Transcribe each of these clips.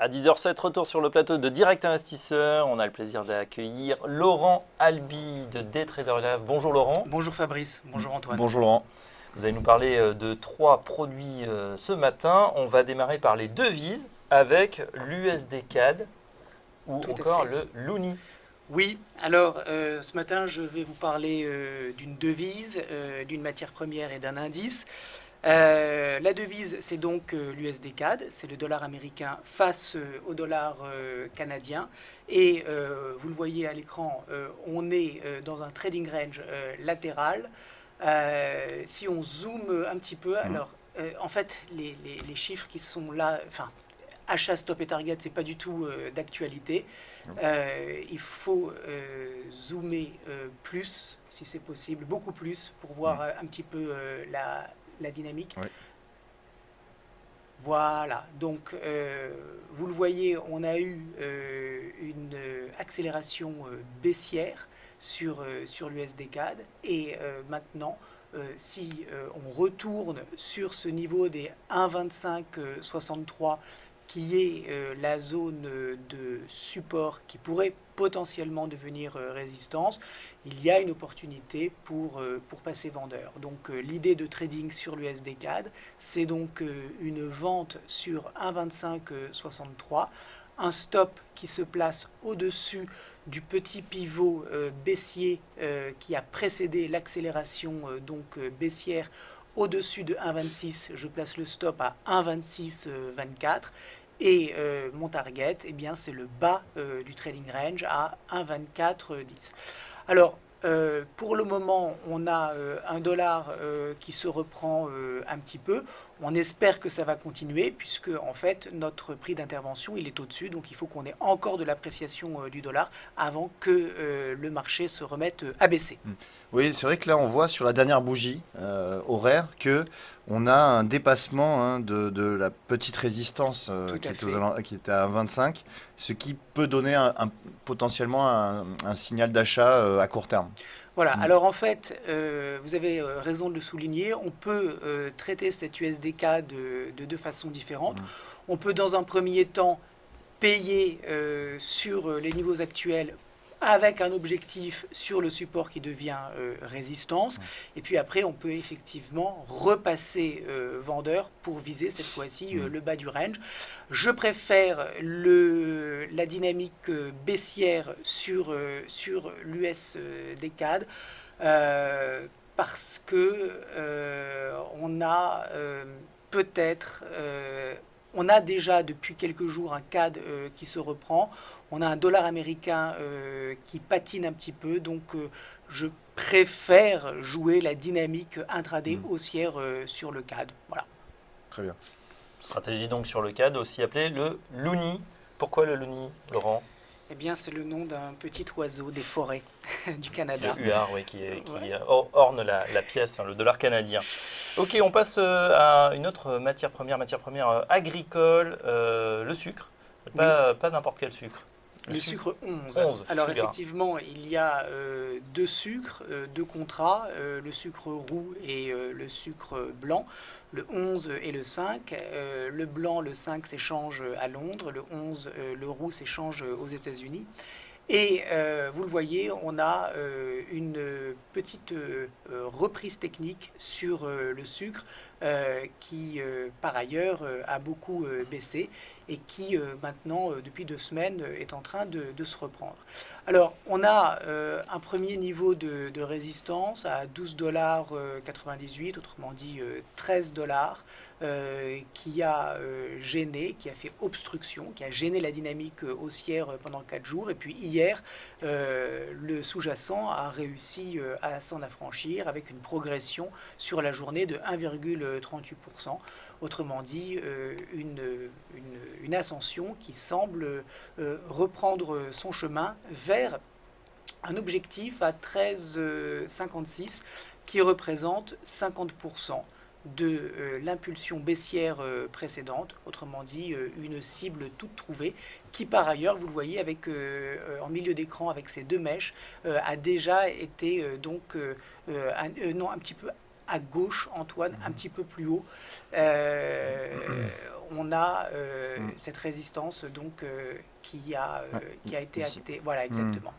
À 10h07, retour sur le plateau de Direct Investisseur. On a le plaisir d'accueillir Laurent Albi de Daytrader Live. Bonjour Laurent. Bonjour Fabrice, bonjour Antoine. Bonjour Laurent. Vous allez nous parler de 3 produits ce matin. On va démarrer par les devises avec l'USD CAD ou Tout à encore fait. le Loonie. Oui, alors ce matin je vais vous parler d'une devise, d'une matière première et d'un indice. La devise, c'est donc l'USD CAD, c'est le dollar américain face au dollar canadien. Et vous le voyez à l'écran, on est dans un trading range latéral. Si on zoome un petit peu, alors en fait les chiffres qui sont là, enfin achat, stop et target, c'est pas du tout d'actualité. Il faut zoomer plus, si c'est possible, beaucoup plus, pour voir un petit peu la dynamique. Oui. Voilà, donc vous le voyez, on a eu une accélération baissière sur l'USD CAD et maintenant, si on retourne sur ce niveau des 1,2563 qui est la zone de support qui pourrait potentiellement devenir résistance, il y a une opportunité pour passer vendeur. Donc l'idée de trading sur l'USD CAD, c'est donc une vente sur 1,2563, un stop qui se place au-dessus du petit pivot baissier qui a précédé l'accélération baissière. Au-dessus de 1,26, je place le stop à 1,2624 et mon target, eh bien, c'est le bas du trading range à 1,2410. Alors, pour le moment, on a un dollar qui se reprend un petit peu. On espère que ça va continuer puisque en fait notre prix d'intervention il est au-dessus, donc il faut qu'on ait encore de l'appréciation du dollar avant que le marché se remette à baisser. Oui, c'est vrai que là on voit sur la dernière bougie horaire que on a un dépassement de la petite résistance Tout qui à est fait. qui était à 25, ce qui peut donner potentiellement un signal d'achat à court terme. Voilà, Mm. alors en fait, vous avez raison de le souligner, on peut traiter cet USDK de deux façons différentes. Mm. On peut dans un premier temps payer sur les niveaux actuels avec un objectif sur le support qui devient résistance. Et puis après, on peut effectivement repasser vendeur pour viser cette fois-ci le bas du range. Je préfère la dynamique baissière sur l'USD CAD parce que on a peut-être on a déjà depuis quelques jours un CAD qui se reprend. On a un dollar américain qui patine un petit peu. Donc, je préfère jouer la dynamique intraday haussière sur le CAD. Voilà. Très bien. Stratégie donc sur le CAD, aussi appelé le Loonie. Pourquoi le Loonie, Laurent? Eh bien, c'est le nom d'un petit oiseau des forêts du Canada. Le UR, oui, qui Ouais. orne la pièce, hein, le dollar canadien. Ok, on passe à une autre matière première agricole, le sucre. Pas n'importe quel sucre. Le sucre 11. 11, Alors sugar. effectivement, il y a deux sucres, deux contrats, le sucre roux et le sucre blanc, le 11 et le 5. Le blanc, le 5 s'échange à Londres, le 11, le roux s'échange aux États-Unis. Et vous le voyez, on a une petite reprise technique sur le sucre qui, par ailleurs, a beaucoup baissé et qui, maintenant, depuis 2 semaines, est en train de se reprendre. Alors, on a un premier niveau de résistance à 12,98 $, autrement dit 13 dollars, qui a gêné, qui a fait obstruction, qui a gêné la dynamique haussière pendant 4 jours. Et puis hier, le sous-jacent a réussi à s'en affranchir avec une progression sur la journée de 1,38%. Autrement dit, une ascension qui semble reprendre son chemin vers un objectif à 13,56 qui représente 50% de l'impulsion baissière précédente, autrement dit une cible toute trouvée qui par ailleurs, vous le voyez avec, en milieu d'écran avec ces deux mèches, a déjà été un petit peu à gauche, Antoine, un petit peu plus haut, on a cette résistance donc, qui a été actée. Voilà, exactement.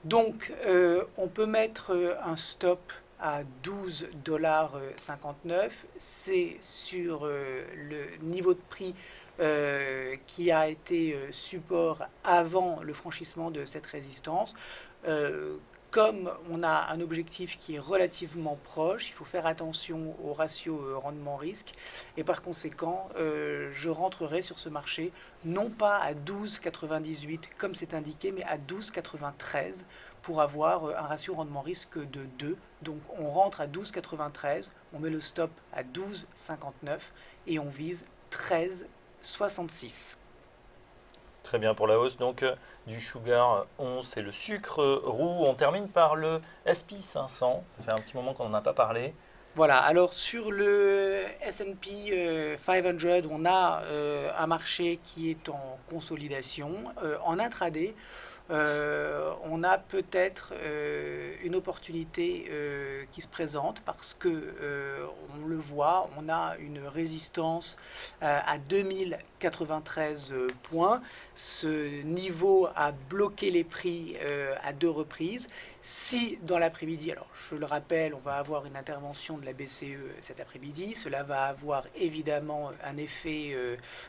Donc, on peut mettre un stop à 12,59 $. C'est sur le niveau de prix qui a été support avant le franchissement de cette résistance. Comme on a un objectif qui est relativement proche, il faut faire attention au ratio rendement-risque. Et par conséquent, je rentrerai sur ce marché non pas à 12,98 comme c'est indiqué, mais à 12,93 pour avoir un ratio rendement-risque de 2. Donc on rentre à 12,93, on met le stop à 12,59 et on vise 13,66. Très bien pour la hausse donc du Sugar 11, c'est le sucre roux. On termine par le SP 500. Ça fait un petit moment qu'on n'en a pas parlé. Voilà, alors sur le S&P 500, on a un marché qui est en consolidation. En intraday, on a peut-être une opportunité qui se présente parce que on le voit, on a une résistance à 2093 points. Ce niveau a bloqué les prix à 2 reprises. Si dans l'après-midi, alors je le rappelle, on va avoir une intervention de la BCE cet après-midi, cela va avoir évidemment un effet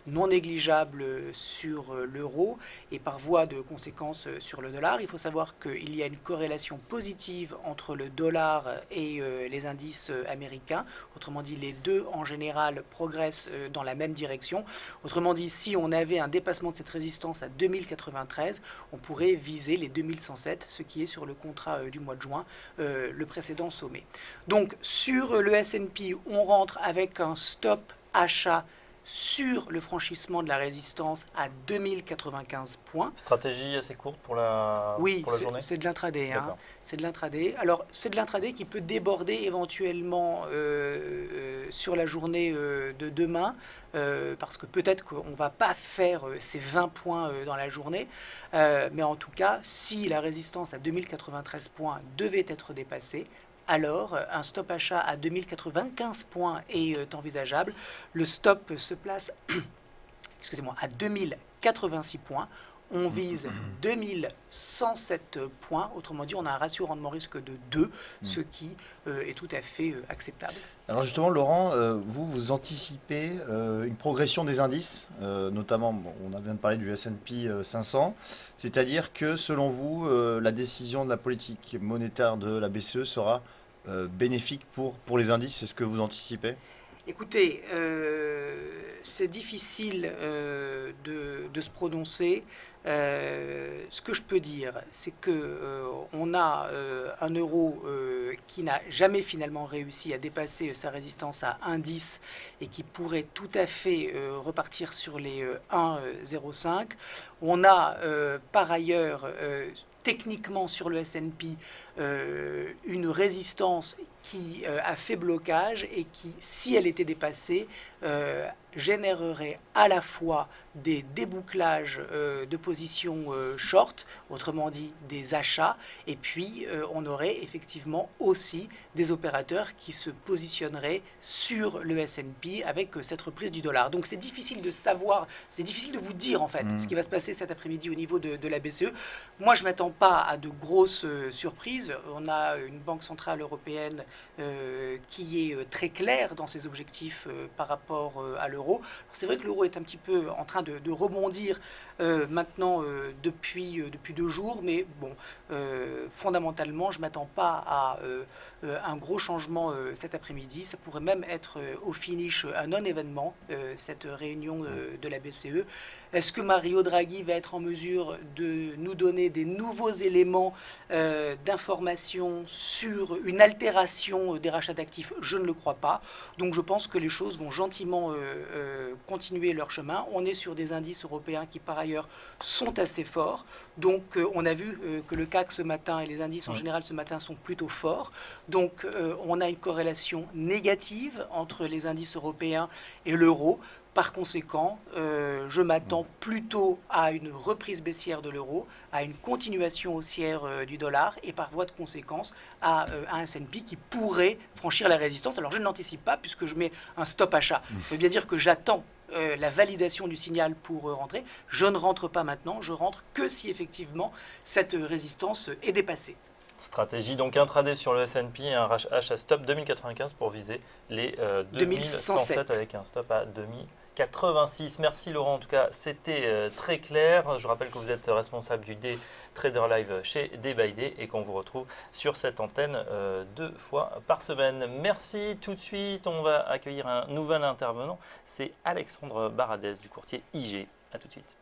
non négligeable sur l'euro et par voie de conséquence sur le dollar. Il faut savoir qu'il y a une corrélation positive entre le dollar et les indices américains. Autrement dit, les deux en général progressent dans la même direction. Autrement dit, si on avait un dépassement de cette résistance à 2093, on pourrait viser les 2107, ce qui est sur le contrat du mois de juin, le précédent sommet. Donc sur le S&P, on rentre avec un stop achat sur le franchissement de la résistance à 2095 points. Stratégie assez courte pour la, oui, pour la journée. C'est de l'intraday. Hein. C'est de l'intraday. Alors, c'est de l'intraday qui peut déborder éventuellement sur la journée de demain, parce que peut-être qu'on ne va pas faire ces 20 points dans la journée. Mais en tout cas, si la résistance à 2093 points devait être dépassée, alors un stop achat à 2095 points est envisageable. Le stop se place excusez-moi, à 2086 points. On vise 2107 points. Autrement dit, on a un ratio rendement-risque de 2, ce qui est tout à fait acceptable. Alors justement, Laurent, vous anticipez une progression des indices, notamment, on vient de parler du S&P 500, c'est-à-dire que selon vous, la décision de la politique monétaire de la BCE sera bénéfique pour les indices, c'est ce que vous anticipez ? Écoutez, c'est difficile de se prononcer. Ce que je peux dire, c'est qu'on a un euro qui n'a jamais finalement réussi à dépasser sa résistance à 1,10 et qui pourrait tout à fait repartir sur les 1,05. On a par ailleurs techniquement sur le S&P une résistance qui a fait blocage et qui, si elle était dépassée, générerait à la fois des débouclages de positions short, autrement dit des achats, et puis on aurait effectivement aussi des opérateurs qui se positionneraient sur le S&P avec cette reprise du dollar. Donc c'est difficile de savoir, c'est difficile de vous dire en fait ce qui va se passer cet après-midi au niveau de la BCE. Moi je ne m'attends pas à de grosses surprises. On a une banque centrale européenne qui est très claire dans ses objectifs par rapport à l'euro. C'est vrai que l'euro est un petit peu en train de rebondir maintenant depuis 2 jours, mais bon, fondamentalement, je ne m'attends pas à un gros changement cet après-midi. Ça pourrait même être au finish un non-événement, cette réunion de la BCE. Est-ce que Mario Draghi va être en mesure de nous donner des nouveaux éléments d'information sur une altération des rachats d'actifs? Je ne le crois pas. Donc je pense que les choses vont gentiment continuer leur chemin. On est sur des indices européens qui par ailleurs sont assez forts. Donc on a vu que le CAC ce matin et les indices en général ce matin sont plutôt forts. Donc on a une corrélation négative entre les indices européens et l'euro. Par conséquent, je m'attends plutôt à une reprise baissière de l'euro, à une continuation haussière du dollar et par voie de conséquence à un S&P qui pourrait franchir la résistance. Alors je n'anticipe pas puisque je mets un stop achat. Ça veut bien dire que j'attends la validation du signal pour rentrer. Je ne rentre pas maintenant, je rentre que si effectivement cette résistance est dépassée. Stratégie donc intraday sur le S&P, un achat stop 2095 pour viser les 2107 avec un stop à 2086. Merci Laurent, en tout cas c'était très clair. Je rappelle que vous êtes responsable du Day Trader Live chez Day by Day et qu'on vous retrouve sur cette antenne 2 fois par semaine. Merci. Tout de suite, on va accueillir un nouvel intervenant, c'est Alexandre Baradez du courtier IG. A tout de suite.